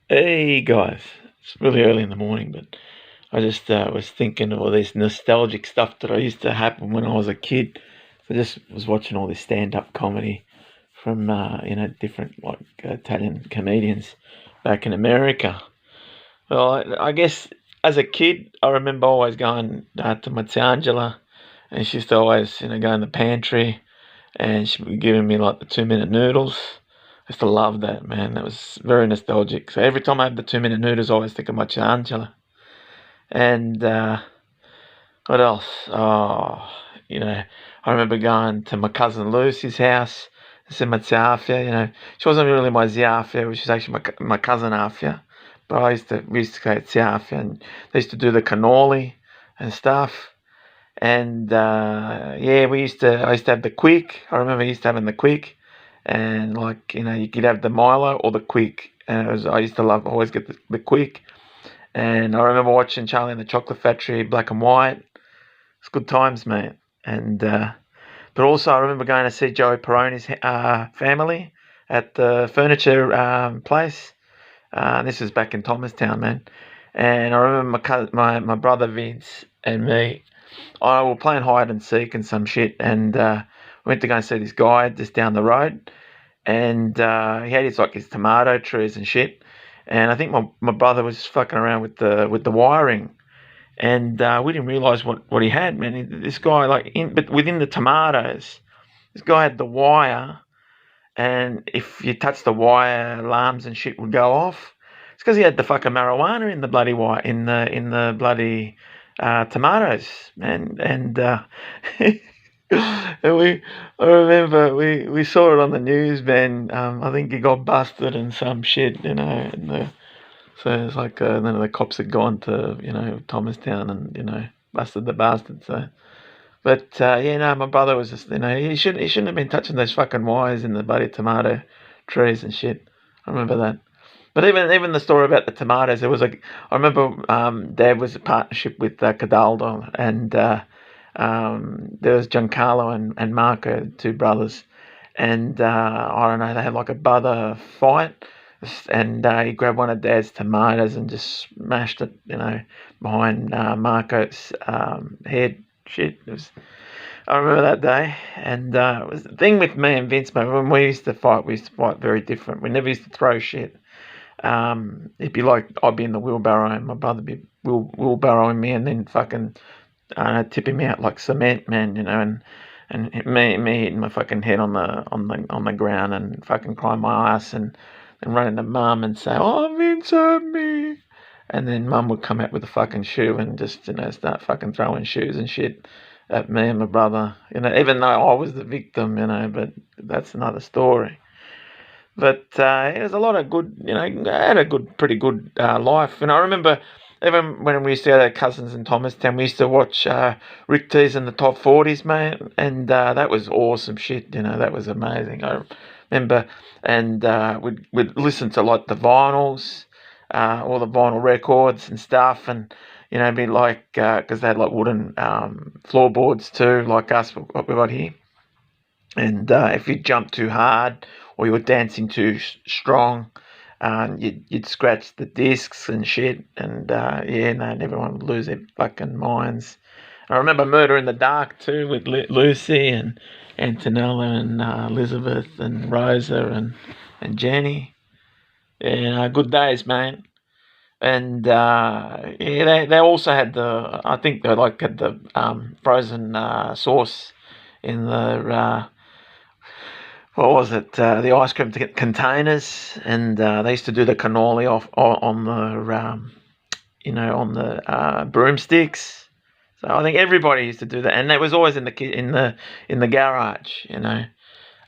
Hey guys, it's really early in the morning, but I just was thinking of all this nostalgic stuff that I used to happen when I was a kid. I just was watching all this stand-up comedy from different like Italian comedians back in America. Well, I guess as a kid, I remember always going to my Tia Angela, and she used to always go in the pantry, and she would be giving me like the 2 minute noodles. I used to love that, man. That was very nostalgic. So every time I have the 2 minute noodles, I always think of my Angela. And what else? I remember going to my cousin Lucy's house to see my Afia. She wasn't really my Afia, which is actually my cousin Afia. But we used to go to Afia, and they used to do the cannoli and stuff. And yeah, I used to have the quick. I remember I used to having the quick, and like you could have the Milo or the quick. And I used to love always get the quick. And I remember watching Charlie and the Chocolate Factory, black and white. It's good times, mate. And but also I remember going to see Joey Perone's family at the furniture place. This was back in Thomastown, man. And I remember my brother Vince and me. I were playing hide and seek and some shit, and we went to go and see this guy just down the road, and he had his tomato trees and shit, and I think my brother was fucking around with the wiring, and we didn't realise what he had, man. This guy but within the tomatoes, this guy had the wire, and if you touch the wire, alarms and shit would go off. It's because he had the fucking marijuana in the bloody wire in the bloody tomatoes, man. And I remember we saw it on the news, man. I think he got busted and some shit, And so it's like then the cops had gone to Thomastown and busted the bastard. So, but yeah, no, my brother was just he shouldn't have been touching those fucking wires in the bloody tomato trees and shit. I remember that. But even the story about the tomatoes, there was I remember Dad was a partnership with Cadaldo, and there was Giancarlo and Marco, two brothers, and I don't know, they had like a brother fight, and he grabbed one of Dad's tomatoes and just smashed it, behind Marco's head. Shit, I remember that day, and it was the thing with me and Vince, mate. When we used to fight very different. We never used to throw shit. It'd be like I'd be in the wheelbarrow and my brother'd be wheelbarrowing me, and then fucking tipping me out like cement, man, and me hitting my fucking head on the ground and fucking crying my ass and running to mum and say, "Oh, Vince hurt me," and then mum would come out with a fucking shoe and just start fucking throwing shoes and shit at me and my brother, even though I was the victim, but that's another story. But it was a lot of good, I had a pretty good life. And I remember even when we used to go to cousins in Thomastown, we used to watch Rick Tees in the Top 40s, mate. And that was awesome shit, that was amazing. I remember, and we'd listen to like the vinyls, all the vinyl records and stuff. And, be like, because they had like wooden floorboards too, like us, what we got here. And if you jumped too hard or you were dancing too strong, you'd scratch the discs and shit. And yeah, no, and everyone would lose their fucking minds. I remember Murder in the Dark too with Lucy and Antonella and Elizabeth and Rosa and Jenny. Yeah, good days, man. And yeah, they also had I think they had the frozen sauce in the what was it? The ice cream containers, and they used to do the cannoli off on the on the broomsticks. So I think everybody used to do that, and it was always in the garage.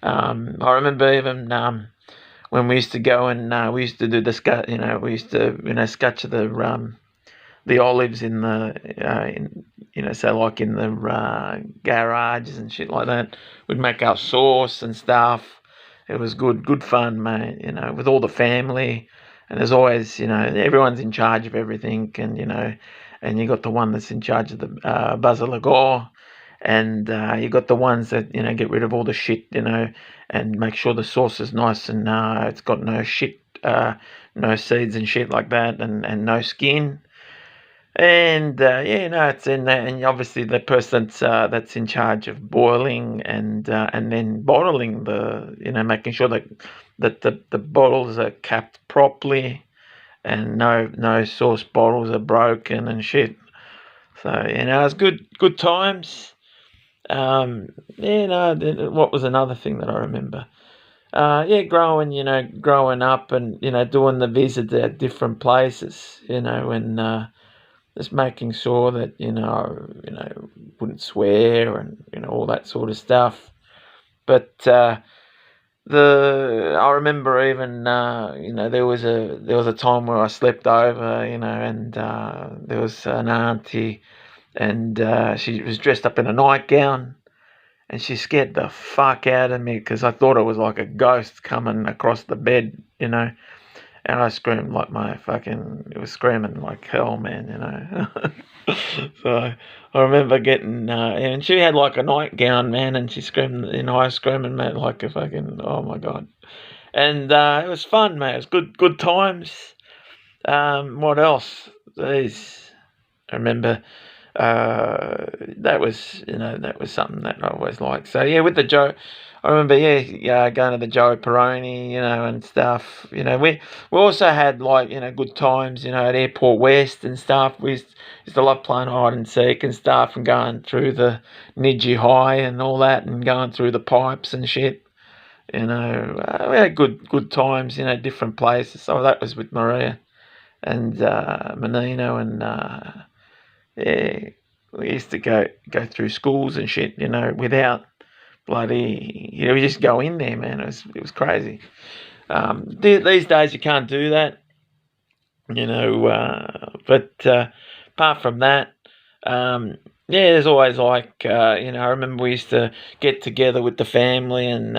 I remember even when we used to go and we used to do the scut. We used to scutch the olives in so like in the garages and shit like that. We'd make our sauce and stuff. It was good fun, mate. With all the family, and there's always, everyone's in charge of everything, and you got the one that's in charge of the Basilagor, and you got the ones that get rid of all the shit, and make sure the sauce is nice and it's got no shit no seeds and shit like that, and no skin. And it's in there, and obviously the person that's in charge of boiling and then bottling making sure that the bottles are capped properly, and no sauce bottles are broken and shit. So it's good times. What was another thing that I remember? Growing up and doing the visits at different places, and just making sure that wouldn't swear and all that sort of stuff. But I remember even there was a time where I slept over, and there was an auntie, and she was dressed up in a nightgown, and she scared the fuck out of me because I thought it was like a ghost coming across the bed, and I screamed like it was screaming like hell, man. So I remember getting, and she had like a nightgown, man, and she screamed, I was screaming, man, like a fucking, oh my God. And it was fun, man. It was good times. What else? Jeez. I remember that was something that I always liked. So yeah, with the Joe, I remember going to the Joe Peroni, and stuff. We also had like good times, at Airport West and stuff. We used to love playing hide and seek and stuff, and going through the Nidji High and all that, and going through the pipes and shit. We had good times, different places. So that was with Maria and Menino and. Yeah, we used to go through schools and shit, without bloody, we just go in there, man. It was crazy. These days you can't do that, but apart from that, there's always like, I remember we used to get together with the family and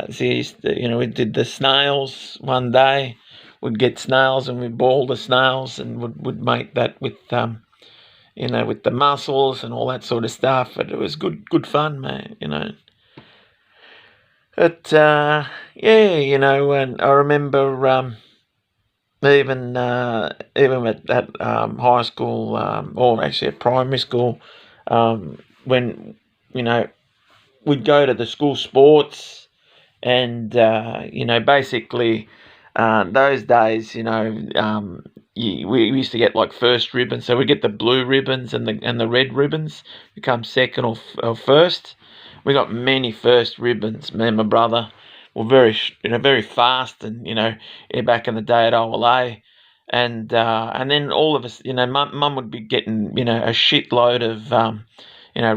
we did the snails one day. We'd get snails and we'd boil the snails and would make that with with the mussels and all that sort of stuff. But it was good fun, man, But, and I remember even at high school, or actually at primary school, when, we'd go to the school sports and, basically those days, we used to get like first ribbons, so we get the blue ribbons and the red ribbons. We come second or first. We got many first ribbons. Me and my brother were very fast, and back in the day at OLA, and then all of us, Mum would be getting a shitload of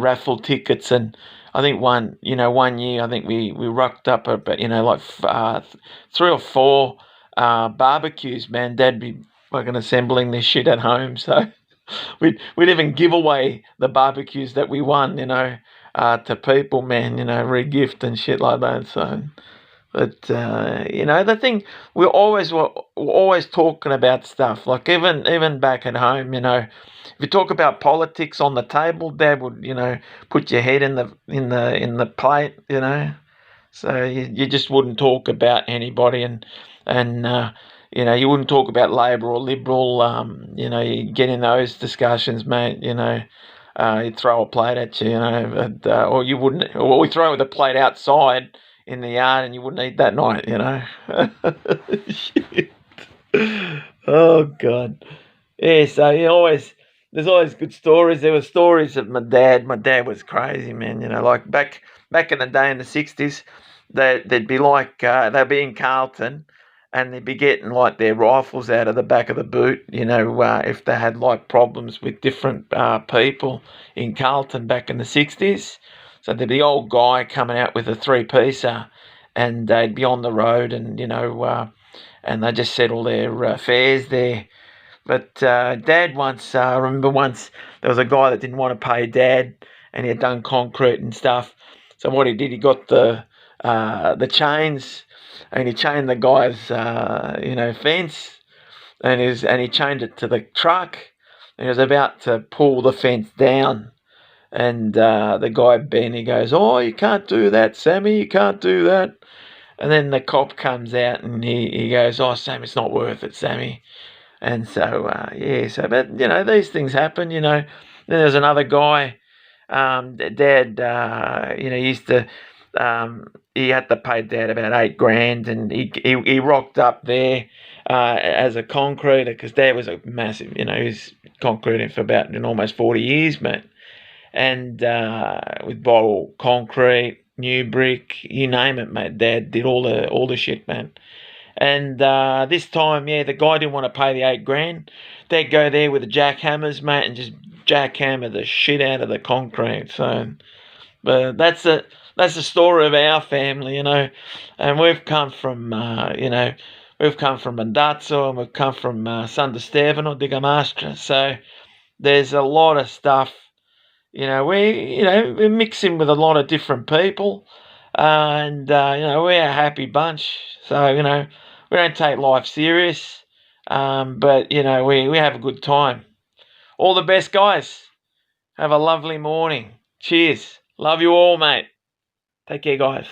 raffle tickets, and I think one year I think we rocked up about like 3 or 4 barbecues. Man, Dad be fucking assembling this shit at home, so we'd even give away the barbecues that we won, to people, man, re-gift and shit like that. So, but the thing, we're always talking about stuff. Like even back at home, if you talk about politics on the table, Dad would put your head in the plate, So you just wouldn't talk about anybody, and you wouldn't talk about Labor or Liberal. You get in those discussions, mate. He'd throw a plate at you, or you wouldn't, or we throw the plate outside in the yard, and you wouldn't eat that night, Shit. Oh God. Yeah. So there's always good stories. There were stories of my dad. My dad was crazy, man. Like back in the day in the '60s, they'd be like they'd be in Carlton, and they'd be getting like their rifles out of the back of the boot, if they had like problems with different people in Carlton back in the '60s. So there'd be the old guy coming out with a 3-piecer, and they'd be on the road, and and they just settle their fares there. But Dad once, I remember once there was a guy that didn't want to pay Dad, and he had done concrete and stuff. So what he did, he got the chains, and he chained the guy's fence, and he chained it to the truck, and he was about to pull the fence down, and the guy Ben, he goes, "Oh, you can't do that, Sammy, you can't do that." And then the cop comes out and he goes, "Oh, Sam, it's not worth it, Sammy." And so, but, these things happen, Then there's another guy, Dad, he used to, he had to pay Dad about 8 grand, and he rocked up there as a concreter because Dad was a massive, he was concreting for about almost 40 years, mate. And with bottle concrete, new brick, you name it, mate. Dad did all the shit, man. And this time, the guy didn't want to pay the 8 grand. They'd go there with the jackhammers, mate, and just jackhammer the shit out of the concrete. So, but that's the story of our family, And we've come from, we've come from Mandazzo, and we've come from San Stefano di Camastra. So there's a lot of stuff. We mix in with a lot of different people, and we're a happy bunch. So we don't take life serious, but we have a good time. All the best, guys. Have a lovely morning. Cheers. Love you all, mate. Take care, guys.